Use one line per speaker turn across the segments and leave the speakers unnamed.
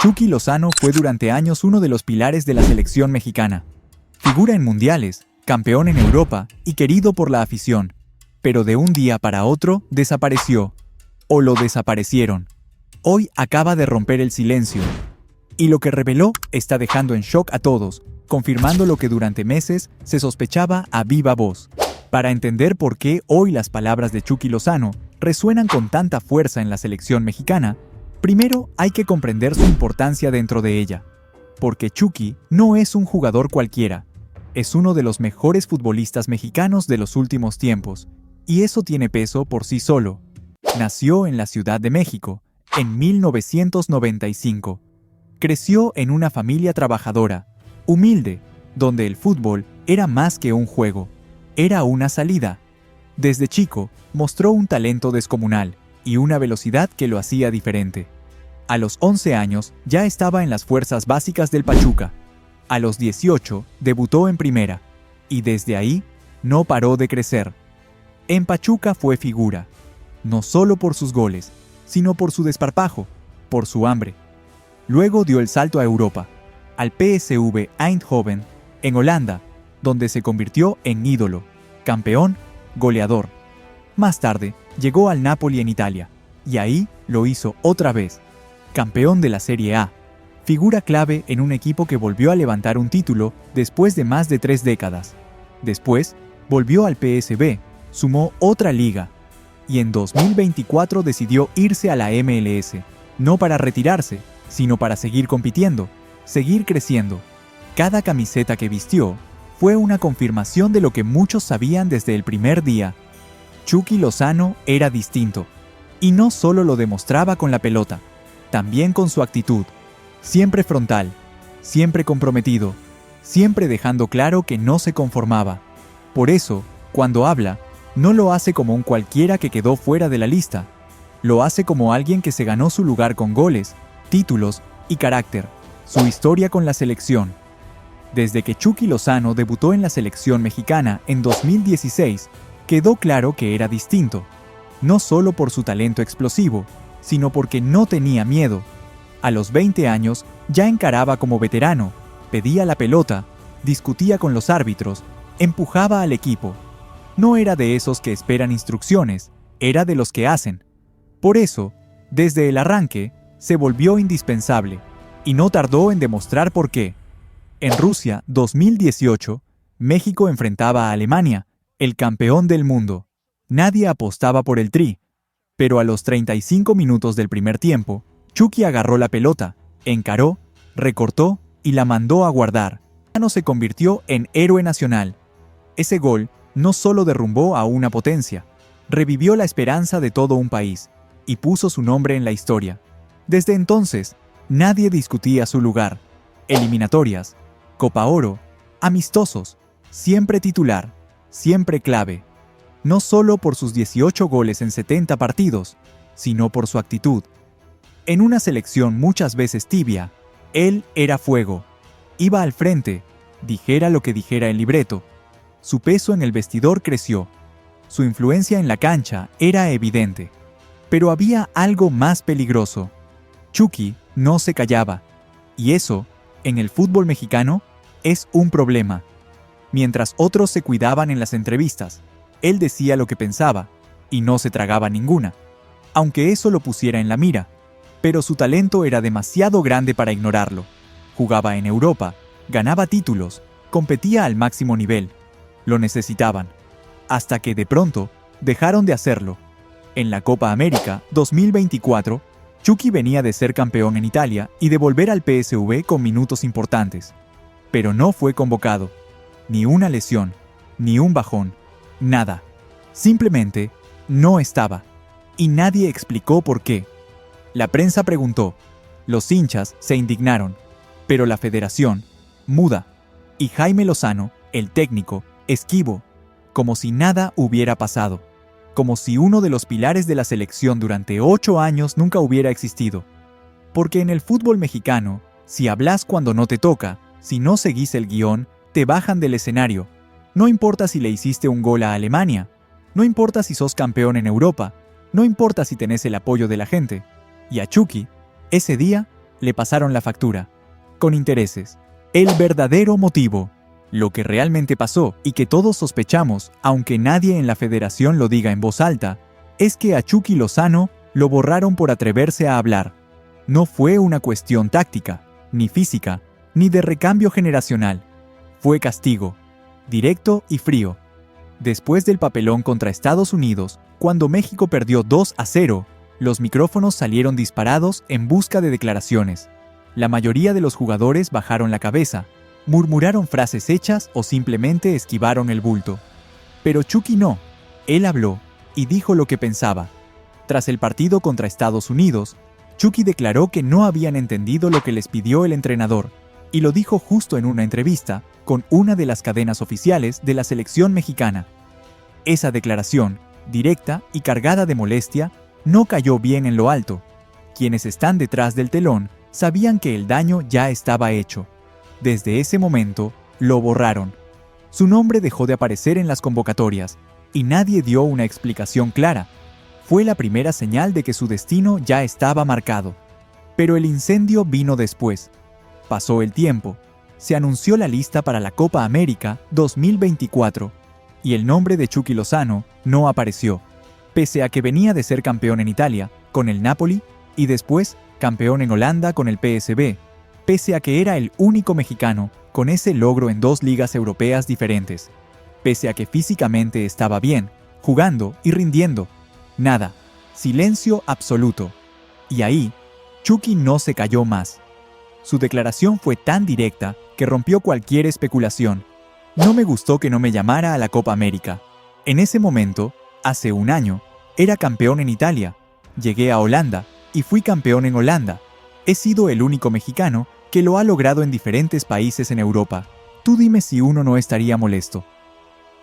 Chucky Lozano fue durante años uno de los pilares de la selección mexicana. Figura en mundiales, campeón en Europa y querido por la afición. Pero de un día para otro desapareció. O lo desaparecieron. Hoy acaba de romper el silencio. Y lo que reveló está dejando en shock a todos, confirmando lo que durante meses se sospechaba a viva voz. Para entender por qué hoy las palabras de Chucky Lozano resuenan con tanta fuerza en la selección mexicana, primero hay que comprender su importancia dentro de ella. Porque Chucky no es un jugador cualquiera, es uno de los mejores futbolistas mexicanos de los últimos tiempos, y eso tiene peso por sí solo. Nació en la Ciudad de México, en 1995. Creció en una familia trabajadora, humilde, donde el fútbol era más que un juego, era una salida. Desde chico, mostró un talento descomunal y una velocidad que lo hacía diferente. A los 11 años ya estaba en las fuerzas básicas del Pachuca. A los 18 debutó en primera, y desde ahí no paró de crecer. En Pachuca fue figura, no solo por sus goles, sino por su desparpajo, por su hambre. Luego dio el salto a Europa, al PSV Eindhoven, en Holanda, donde se convirtió en ídolo, campeón, goleador. Más tarde, llegó al Napoli en Italia, y ahí lo hizo otra vez, campeón de la Serie A, figura clave en un equipo que volvió a levantar un título después de más de 3 décadas. Después, volvió al PSV, sumó otra liga, y en 2024 decidió irse a la MLS, no para retirarse, sino para seguir compitiendo, seguir creciendo. Cada camiseta que vistió fue una confirmación de lo que muchos sabían desde el primer día. Chucky Lozano era distinto, y no solo lo demostraba con la pelota, también con su actitud, siempre frontal, siempre comprometido, siempre dejando claro que no se conformaba. Por eso, cuando habla, no lo hace como un cualquiera que quedó fuera de la lista, lo hace como alguien que se ganó su lugar con goles, títulos y carácter, su historia con la selección. Desde que Chucky Lozano debutó en la selección mexicana en 2016, quedó claro que era distinto, no solo por su talento explosivo, sino porque no tenía miedo. A los 20 años ya encaraba como veterano, pedía la pelota, discutía con los árbitros, empujaba al equipo. No era de esos que esperan instrucciones, era de los que hacen. Por eso, desde el arranque, se volvió indispensable, y no tardó en demostrar por qué. En Rusia 2018, México enfrentaba a Alemania, el campeón del mundo. Nadie apostaba por el Tri, pero a los 35 minutos del primer tiempo, Chucky agarró la pelota, encaró, recortó y la mandó a guardar. No se convirtió en héroe nacional. Ese gol no solo derrumbó a una potencia, revivió la esperanza de todo un país y puso su nombre en la historia. Desde entonces, nadie discutía su lugar. Eliminatorias, Copa Oro, amistosos, siempre titular, siempre clave. No solo por sus 18 goles en 70 partidos, sino por su actitud. En una selección muchas veces tibia, él era fuego. Iba al frente, dijera lo que dijera el libreto. Su peso en el vestidor creció. Su influencia en la cancha era evidente. Pero había algo más peligroso. Chucky no se callaba. Y eso, en el fútbol mexicano, es un problema. Mientras otros se cuidaban en las entrevistas, él decía lo que pensaba, y no se tragaba ninguna, aunque eso lo pusiera en la mira. Pero su talento era demasiado grande para ignorarlo. Jugaba en Europa, ganaba títulos, competía al máximo nivel. Lo necesitaban. Hasta que de pronto, dejaron de hacerlo. En la Copa América 2024, Chucky venía de ser campeón en Italia y de volver al PSV con minutos importantes. Pero no fue convocado. Ni una lesión, ni un bajón, nada. Simplemente no estaba. Y nadie explicó por qué. La prensa preguntó, los hinchas se indignaron, pero la federación, muda, y Jaime Lozano, el técnico, esquivo, como si nada hubiera pasado, como si uno de los pilares de la selección durante 8 años nunca hubiera existido. Porque en el fútbol mexicano, si hablas cuando no te toca, si no seguís el guión, te bajan del escenario. No importa si le hiciste un gol a Alemania, no importa si sos campeón en Europa, no importa si tenés el apoyo de la gente. Y a Chucky, ese día, le pasaron la factura, con intereses. El verdadero motivo, lo que realmente pasó y que todos sospechamos, aunque nadie en la federación lo diga en voz alta, es que a Chucky Lozano lo borraron por atreverse a hablar. No fue una cuestión táctica, ni física, ni de recambio generacional. Fue castigo, directo y frío. Después del papelón contra Estados Unidos, cuando México perdió 2-0, los micrófonos salieron disparados en busca de declaraciones. La mayoría de los jugadores bajaron la cabeza, murmuraron frases hechas o simplemente esquivaron el bulto. Pero Chucky no. Él habló y dijo lo que pensaba. Tras el partido contra Estados Unidos, Chucky declaró que no habían entendido lo que les pidió el entrenador, y lo dijo justo en una entrevista con una de las cadenas oficiales de la selección mexicana. Esa declaración, directa y cargada de molestia, no cayó bien en lo alto. Quienes están detrás del telón sabían que el daño ya estaba hecho. Desde ese momento, lo borraron. Su nombre dejó de aparecer en las convocatorias, y nadie dio una explicación clara. Fue la primera señal de que su destino ya estaba marcado. Pero el incendio vino después. Pasó el tiempo, se anunció la lista para la Copa América 2024, y el nombre de Chucky Lozano no apareció, pese a que venía de ser campeón en Italia, con el Napoli, y después campeón en Holanda con el PSV, pese a que era el único mexicano con ese logro en 2 ligas europeas diferentes, pese a que físicamente estaba bien, jugando y rindiendo. Nada, silencio absoluto. Y ahí, Chucky no se calló más. Su declaración fue tan directa que rompió cualquier especulación. No me gustó que no me llamara a la Copa América. En ese momento, hace un año, era campeón en Italia. Llegué a Holanda y fui campeón en Holanda. He sido el único mexicano que lo ha logrado en diferentes países en Europa. Tú dime si uno no estaría molesto.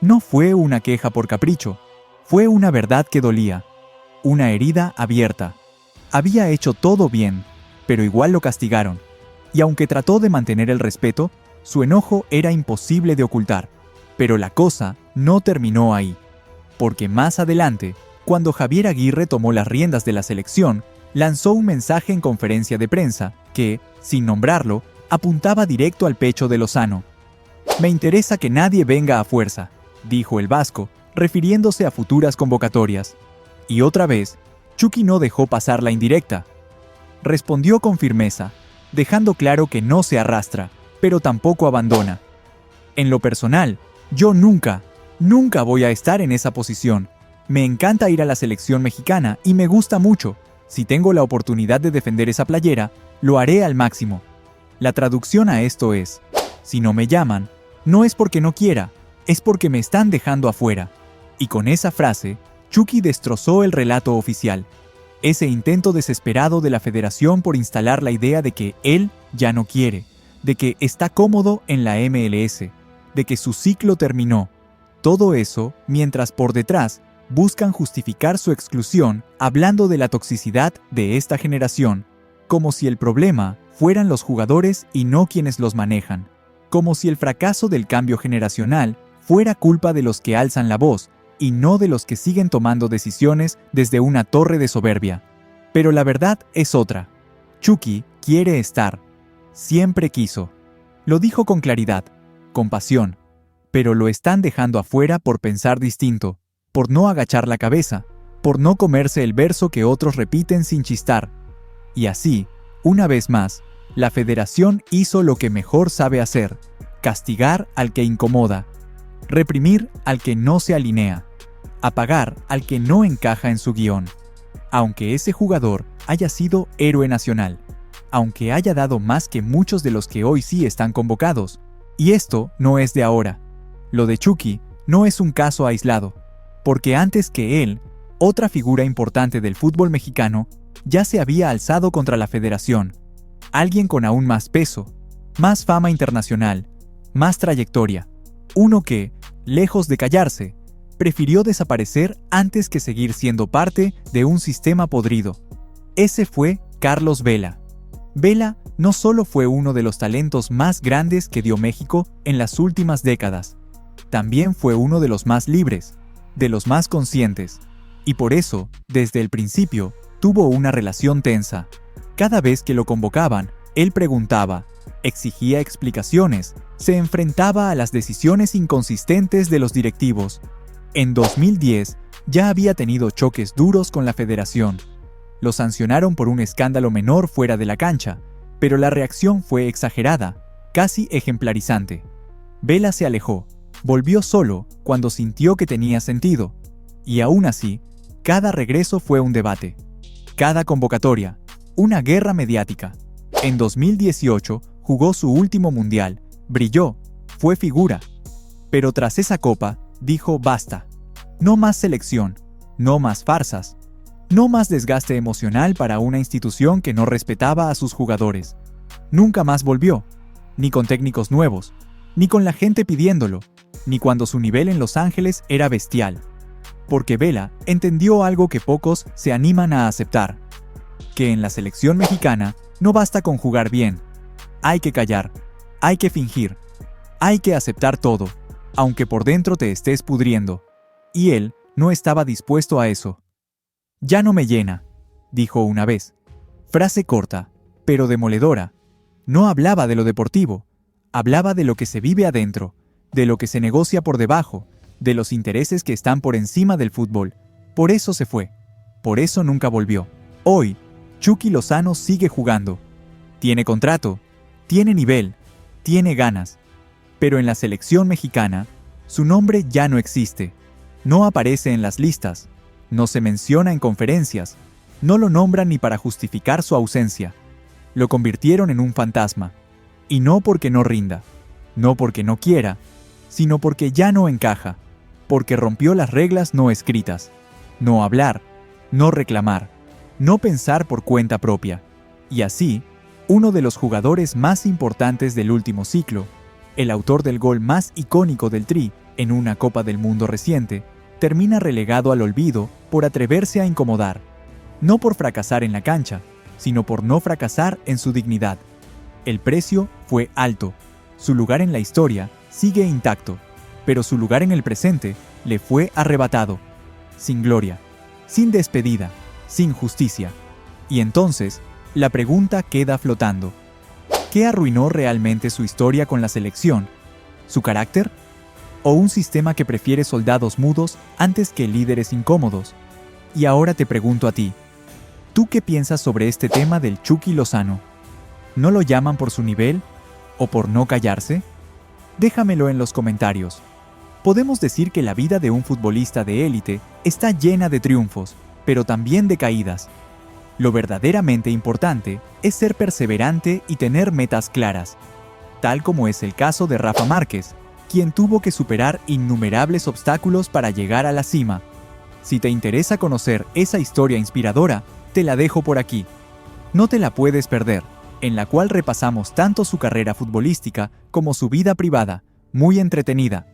No fue una queja por capricho. Fue una verdad que dolía. Una herida abierta. Había hecho todo bien, pero igual lo castigaron. Y aunque trató de mantener el respeto, su enojo era imposible de ocultar. Pero la cosa no terminó ahí. Porque más adelante, cuando Javier Aguirre tomó las riendas de la selección, lanzó un mensaje en conferencia de prensa que, sin nombrarlo, apuntaba directo al pecho de Lozano. «Me interesa que nadie venga a fuerza», dijo el vasco, refiriéndose a futuras convocatorias. Y otra vez, Chucky no dejó pasar la indirecta. Respondió con firmeza, dejando claro que no se arrastra, pero tampoco abandona. En lo personal, yo nunca voy a estar en esa posición. Me encanta ir a la selección mexicana y me gusta mucho. Si tengo la oportunidad de defender esa playera, lo haré al máximo. La traducción a esto es, si no me llaman, no es porque no quiera, es porque me están dejando afuera. Y con esa frase, Chucky destrozó el relato oficial. Ese intento desesperado de la federación por instalar la idea de que él ya no quiere, de que está cómodo en la MLS, de que su ciclo terminó. Todo eso mientras por detrás buscan justificar su exclusión hablando de la toxicidad de esta generación, como si el problema fueran los jugadores y no quienes los manejan, como si el fracaso del cambio generacional fuera culpa de los que alzan la voz y no de los que siguen tomando decisiones desde una torre de soberbia. Pero la verdad es otra. Chucky quiere estar. Siempre quiso. Lo dijo con claridad, con pasión, pero lo están dejando afuera por pensar distinto, por no agachar la cabeza, por no comerse el verso que otros repiten sin chistar. Y así, una vez más, la federación hizo lo que mejor sabe hacer: castigar al que incomoda, reprimir al que no se alinea, apagar al que no encaja en su guión. Aunque ese jugador haya sido héroe nacional, aunque haya dado más que muchos de los que hoy sí están convocados. Y esto no es de ahora. Lo de Chucky no es un caso aislado, porque antes que él, otra figura importante del fútbol mexicano ya se había alzado contra la federación. Alguien con aún más peso, más fama internacional, más trayectoria. Uno que, lejos de callarse, prefirió desaparecer antes que seguir siendo parte de un sistema podrido. Ese fue Carlos Vela. Vela no solo fue uno de los talentos más grandes que dio México en las últimas décadas, también fue uno de los más libres, de los más conscientes, y por eso, desde el principio, tuvo una relación tensa. Cada vez que lo convocaban, él preguntaba, exigía explicaciones, se enfrentaba a las decisiones inconsistentes de los directivos. En 2010, ya había tenido choques duros con la federación. Lo sancionaron por un escándalo menor fuera de la cancha, pero la reacción fue exagerada, casi ejemplarizante. Vela se alejó, volvió solo cuando sintió que tenía sentido, y aún así, cada regreso fue un debate. Cada convocatoria, una guerra mediática. En 2018 jugó su último mundial, brilló, fue figura. Pero tras esa copa, dijo basta. No más selección, no más farsas, no más desgaste emocional para una institución que no respetaba a sus jugadores. Nunca más volvió, ni con técnicos nuevos, ni con la gente pidiéndolo, ni cuando su nivel en Los Ángeles era bestial. Porque Vela entendió algo que pocos se animan a aceptar, que en la selección mexicana no basta con jugar bien. Hay que callar, hay que fingir, hay que aceptar todo, aunque por dentro te estés pudriendo. Y él no estaba dispuesto a eso. Ya no me llena, dijo una vez. Frase corta, pero demoledora. No hablaba de lo deportivo, hablaba de lo que se vive adentro, de lo que se negocia por debajo, de los intereses que están por encima del fútbol. Por eso se fue, por eso nunca volvió. Hoy, Chucky Lozano sigue jugando. Tiene contrato, tiene nivel, tiene ganas. Pero en la selección mexicana, su nombre ya no existe. No aparece en las listas, no se menciona en conferencias, no lo nombran ni para justificar su ausencia. Lo convirtieron en un fantasma. Y no porque no rinda, no porque no quiera, sino porque ya no encaja, porque rompió las reglas no escritas. No hablar, no reclamar, no pensar por cuenta propia. Y así, uno de los jugadores más importantes del último ciclo, el autor del gol más icónico del Tri en una Copa del Mundo reciente, termina relegado al olvido por atreverse a incomodar, no por fracasar en la cancha, sino por no fracasar en su dignidad. El precio fue alto, su lugar en la historia sigue intacto, pero su lugar en el presente le fue arrebatado, sin gloria, sin despedida, sin justicia. Y entonces, la pregunta queda flotando. ¿Qué arruinó realmente su historia con la selección? ¿Su carácter? ¿O un sistema que prefiere soldados mudos antes que líderes incómodos? Y ahora te pregunto a ti, ¿tú qué piensas sobre este tema del Chucky Lozano? ¿No lo llaman por su nivel? ¿O por no callarse? Déjamelo en los comentarios. Podemos decir que la vida de un futbolista de élite está llena de triunfos, pero también de caídas. Lo verdaderamente importante es ser perseverante y tener metas claras, tal como es el caso de Rafa Márquez, quien tuvo que superar innumerables obstáculos para llegar a la cima. Si te interesa conocer esa historia inspiradora, te la dejo por aquí. No te la puedes perder, en la cual repasamos tanto su carrera futbolística como su vida privada, muy entretenida.